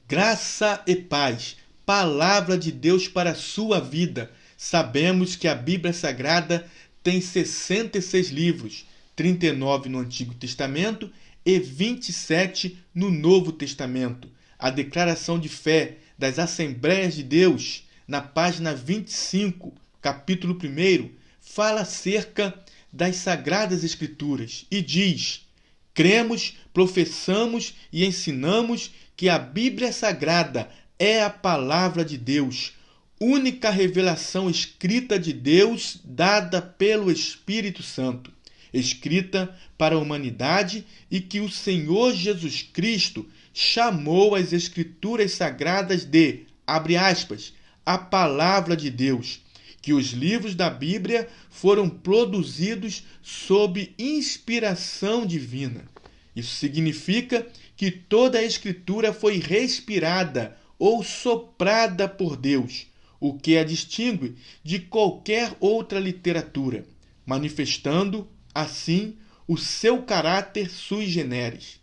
Graça e paz, palavra de Deus para a sua vida. Sabemos que a Bíblia Sagrada tem 66 livros, 39 no Antigo Testamento e 27 no Novo Testamento. A declaração de fé das Assembleias de Deus, na página 25, capítulo 1, fala acerca das Sagradas Escrituras e diz: cremos, professamos e ensinamos que a Bíblia Sagrada é a palavra de Deus, única revelação escrita de Deus dada pelo Espírito Santo, escrita para a humanidade e que o Senhor Jesus Cristo chamou as Escrituras Sagradas de, abre aspas, a palavra de Deus, que os livros da Bíblia foram produzidos sob inspiração divina. Isso significa que toda a Escritura foi respirada ou soprada por Deus, o que a distingue de qualquer outra literatura, manifestando, assim, o seu caráter sui generis.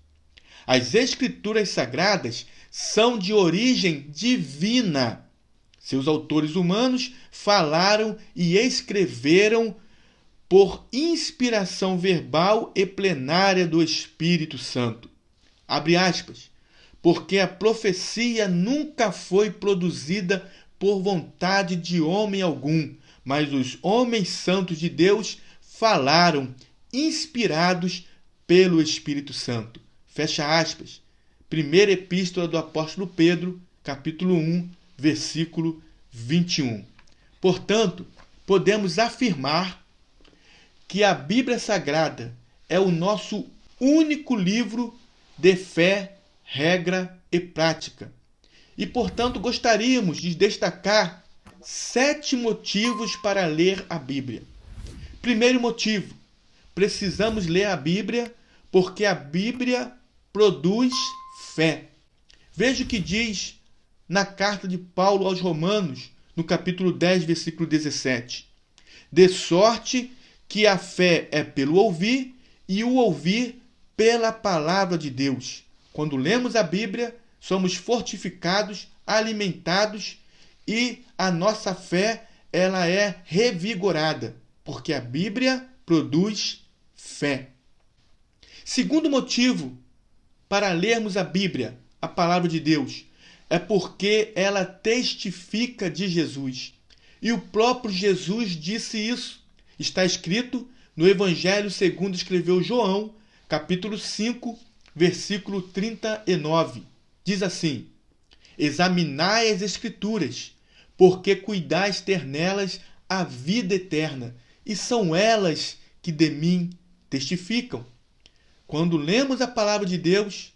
As Escrituras Sagradas são de origem divina. Seus autores humanos falaram e escreveram por inspiração verbal e plenária do Espírito Santo. Abre aspas, porque a profecia nunca foi produzida por vontade de homem algum, mas os homens santos de Deus falaram, inspirados pelo Espírito Santo. Fecha aspas. Primeira Epístola do Apóstolo Pedro, capítulo 1, versículo 21. Portanto, podemos afirmar que a Bíblia Sagrada é o nosso único livro de fé, regra e prática. E, portanto, gostaríamos de destacar 7 motivos para ler a Bíblia. Primeiro motivo, precisamos ler a Bíblia porque a Bíblia produz fé. Veja o que diz na carta de Paulo aos Romanos, no capítulo 10, versículo 17. De sorte que a fé é pelo ouvir e o ouvir pela palavra de Deus. Quando lemos a Bíblia, somos fortificados, alimentados e a nossa fé ela é revigorada, porque a Bíblia produz fé. Segundo motivo para lermos a Bíblia, a palavra de Deus, é porque ela testifica de Jesus. E o próprio Jesus disse isso. Está escrito no Evangelho segundo escreveu João, capítulo 5, versículo 39. Diz assim: examinai as Escrituras, porque cuidais ter nelas a vida eterna, e são elas que de mim testificam. Quando lemos a palavra de Deus,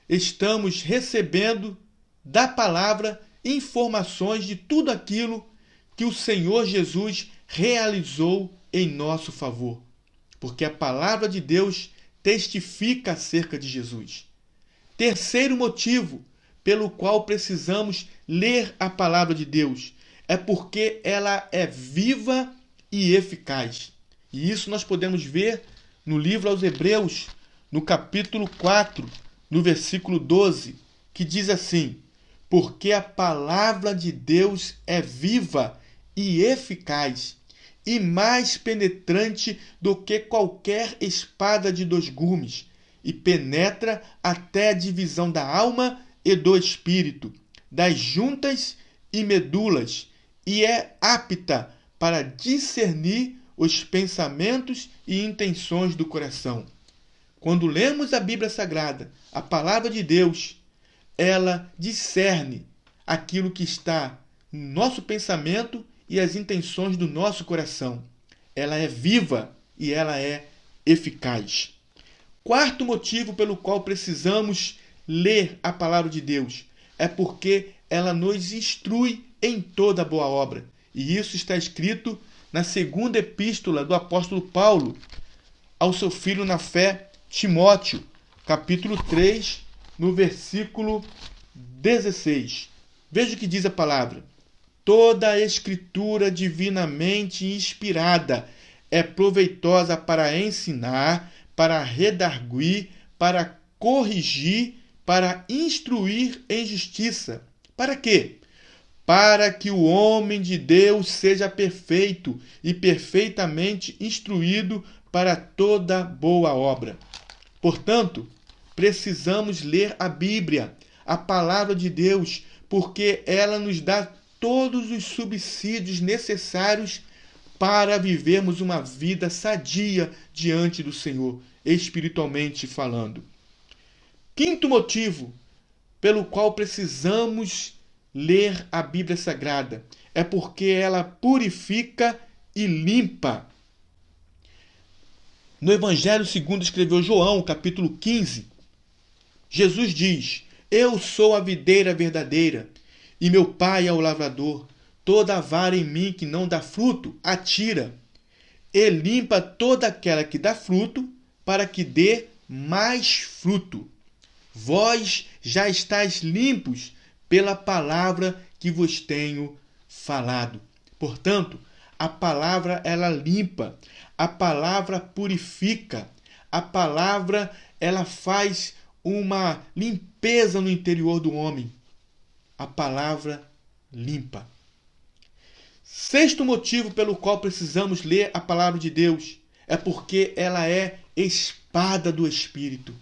estamos recebendo da palavra informações de tudo aquilo que o Senhor Jesus realizou em nosso favor, porque a palavra de Deus testifica acerca de Jesus. Terceiro motivo pelo qual precisamos ler a palavra de Deus é porque ela é viva e eficaz. E isso nós podemos ver no livro aos Hebreus, no capítulo 4, no versículo 12, que diz assim: porque a palavra de Deus é viva e eficaz, e mais penetrante do que qualquer espada de 2 gumes, e penetra até a divisão da alma e do espírito, das juntas e medulas, e é apta para discernir os pensamentos e intenções do coração. Quando lemos a Bíblia Sagrada, a palavra de Deus, ela discerne aquilo que está no nosso pensamento e as intenções do nosso coração. Ela é viva e ela é eficaz. Quarto motivo pelo qual precisamos ler a palavra de Deus é porque ela nos instrui em toda boa obra. E isso está escrito na segunda epístola do apóstolo Paulo ao seu filho na fé, Timóteo, capítulo 3, no versículo 16. Veja o que diz a palavra: toda a Escritura divinamente inspirada é proveitosa para ensinar, para redarguir, para corrigir, para instruir em justiça. Para quê? Para que o homem de Deus seja perfeito e perfeitamente instruído para toda boa obra. Portanto, precisamos ler a Bíblia, a palavra de Deus, porque ela nos dá todos os subsídios necessários para vivermos uma vida sadia diante do Senhor, espiritualmente falando. Quinto motivo pelo qual precisamos ler a Bíblia Sagrada é porque ela purifica e limpa. No Evangelho segundo escreveu João, capítulo 15, Jesus diz: Eu sou a videira verdadeira, e meu Pai é o lavrador. Toda vara em mim que não dá fruto, atira, e limpa toda aquela que dá fruto, para que dê mais fruto. Vós já estáis limpos pela palavra que vos tenho falado. Portanto, a palavra ela limpa, a palavra purifica, a palavra ela faz uma limpeza no interior do homem. A palavra limpa. Sexto motivo pelo qual precisamos ler a palavra de Deus é porque ela é espada do Espírito.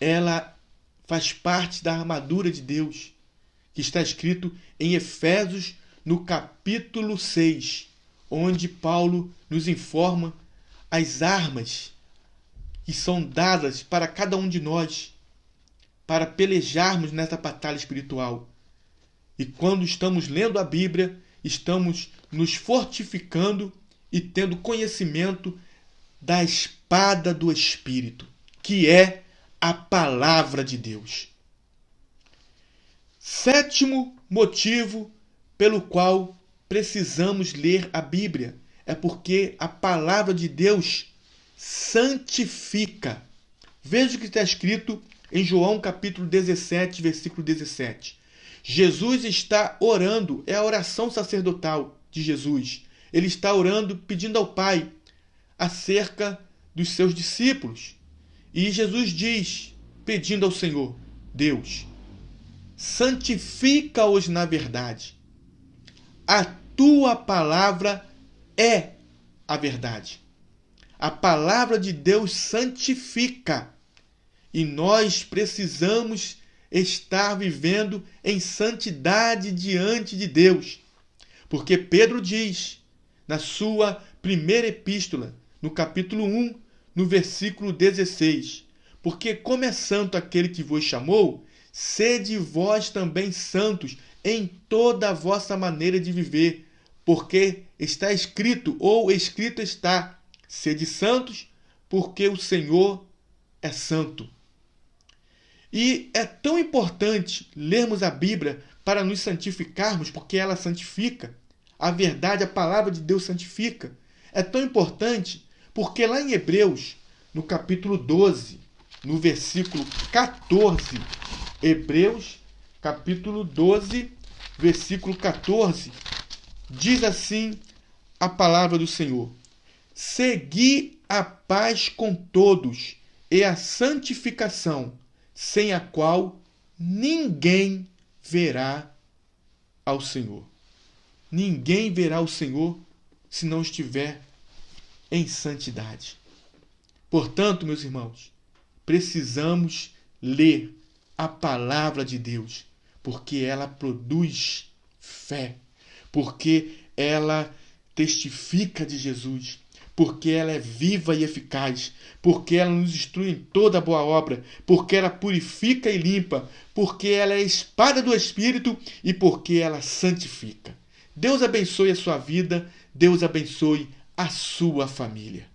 Ela faz parte da armadura de Deus, que está escrito em Efésios, no capítulo 6, onde Paulo nos informa as armas que são dadas para cada um de nós, para pelejarmos nessa batalha espiritual. E quando estamos lendo a Bíblia, estamos nos fortificando e tendo conhecimento da espada do Espírito, que é a palavra de Deus. Sétimo motivo pelo qual precisamos ler a Bíblia é porque a palavra de Deus santifica. Veja o que está escrito em João capítulo 17, versículo 17. Jesus está orando, é a oração sacerdotal de Jesus. Ele está orando, pedindo ao Pai acerca dos seus discípulos. E Jesus diz, pedindo ao Senhor, Deus, santifica-os na verdade. A tua palavra é a verdade. A palavra de Deus santifica. E nós precisamos estar vivendo em santidade diante de Deus. Porque Pedro diz, na sua primeira epístola, no capítulo 1, no versículo 16, porque como é santo aquele que vos chamou, sede vós também santos em toda a vossa maneira de viver, porque está escrito, ou escrito está, sede santos, porque o Senhor é santo. E é tão importante lermos a Bíblia para nos santificarmos, porque ela santifica. A verdade, a palavra de Deus santifica. É tão importante porque lá em Hebreus, no capítulo 12, no versículo 14, Hebreus, capítulo 12, versículo 14, diz assim a palavra do Senhor: Segui a paz com todos e a santificação, sem a qual ninguém verá ao Senhor. Ninguém verá o Senhor se não estiver em santidade. Portanto, meus irmãos, precisamos ler a palavra de Deus, porque ela produz fé, porque ela testifica de Jesus, porque ela é viva e eficaz, porque ela nos instrui em toda boa obra, porque ela purifica e limpa, porque ela é a espada do Espírito e porque ela santifica. Deus abençoe a sua vida, Deus abençoe a sua família.